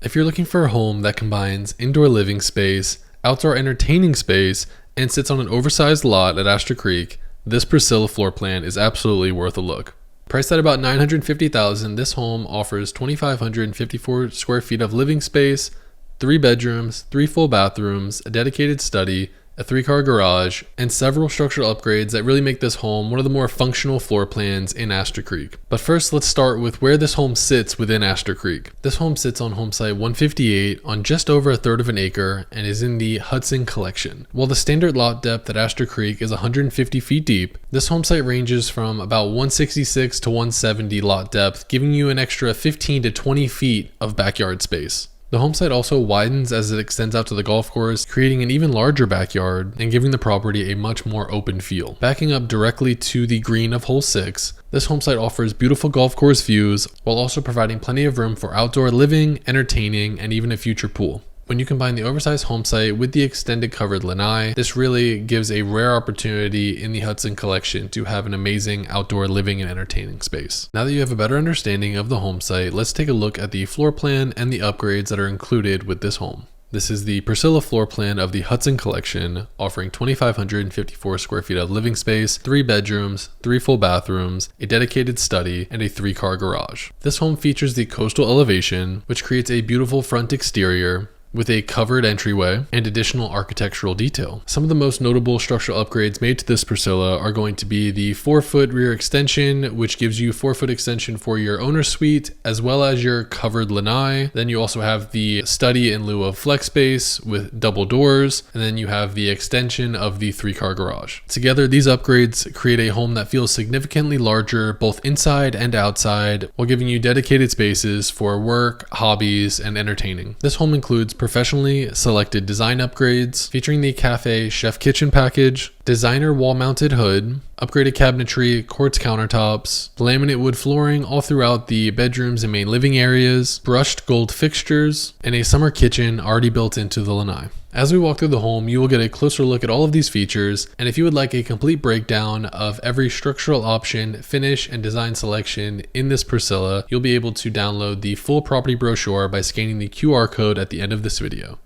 If you're looking for a home that combines indoor living space, outdoor entertaining space, and sits on an oversized lot at Astor Creek, this Priscilla floor plan is absolutely worth a look. Priced at about $950,000, this home offers 2,554 square feet of living space, 3 bedrooms, 3 full bathrooms, a dedicated study, a 3-car garage, and several structural upgrades that really make this home one of the more functional floor plans in Astor Creek. But first, let's start with where this home sits within Astor Creek. This home sits on Homesite 158 on just over a third of an acre and is in the Hudson Collection. While the standard lot depth at Astor Creek is 150 feet deep, this home site ranges from about 166 to 170 lot depth, giving you an extra 15 to 20 feet of backyard space. The home site also widens as it extends out to the golf course, creating an even larger backyard and giving the property a much more open feel. Backing up directly to the green of hole 6, this home site offers beautiful golf course views while also providing plenty of room for outdoor living, entertaining, and even a future pool. When you combine the oversized home site with the extended covered lanai, this really gives a rare opportunity in the Hudson Collection to have an amazing outdoor living and entertaining space. Now that you have a better understanding of the home site, let's take a look at the floor plan and the upgrades that are included with this home. This is the Priscilla floor plan of the Hudson Collection, offering 2,554 square feet of living space, 3 bedrooms, 3 full bathrooms, a dedicated study, and a 3-car garage. This home features the coastal elevation, which creates a beautiful front exterior with a covered entryway and additional architectural detail. Some of the most notable structural upgrades made to this Priscilla are going to be the 4-foot rear extension, which gives you 4-foot extension for your owner's suite, as well as your covered lanai. Then you also have the study in lieu of flex space with double doors, and then you have the extension of the 3-car garage. Together, these upgrades create a home that feels significantly larger both inside and outside, while giving you dedicated spaces for work, hobbies, and entertaining. This home includes professionally selected design upgrades featuring the cafe chef kitchen package, designer wall-mounted hood, upgraded cabinetry, quartz countertops, laminate wood flooring all throughout the bedrooms and main living areas, brushed gold fixtures, and a summer kitchen already built into the lanai. As we walk through the home, you will get a closer look at all of these features, and if you would like a complete breakdown of every structural option, finish, and design selection in this Priscilla, you'll be able to download the full property brochure by scanning the QR code at the end of this video.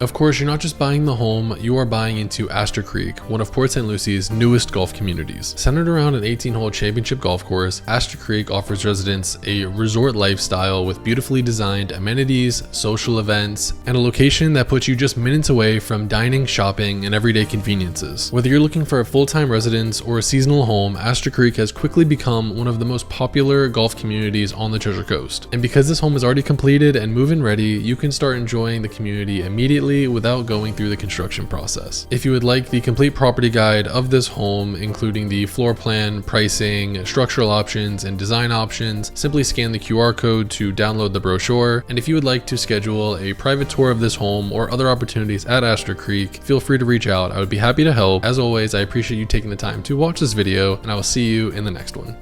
Of course, you're not just buying the home, you are buying into Astor Creek, one of Port St. Lucie's newest golf communities. Centered around an 18-hole championship golf course, Astor Creek offers residents a resort lifestyle with beautifully designed amenities, social events, and a location that puts you just minutes away from dining, shopping, and everyday conveniences. Whether you're looking for a full-time residence or a seasonal home, Astor Creek has quickly become one of the most popular golf communities on the Treasure Coast. And because this home is already completed and move-in ready, you can start enjoying the community immediately without going through the construction process. If you would like the complete property guide of this home, including the floor plan, pricing, structural options, and design options, simply scan the QR code to download the brochure. And if you would like to schedule a private tour of this home or other opportunities at Astor Creek, feel free to reach out. I would be happy to help. As always, I appreciate you taking the time to watch this video, and I will see you in the next one.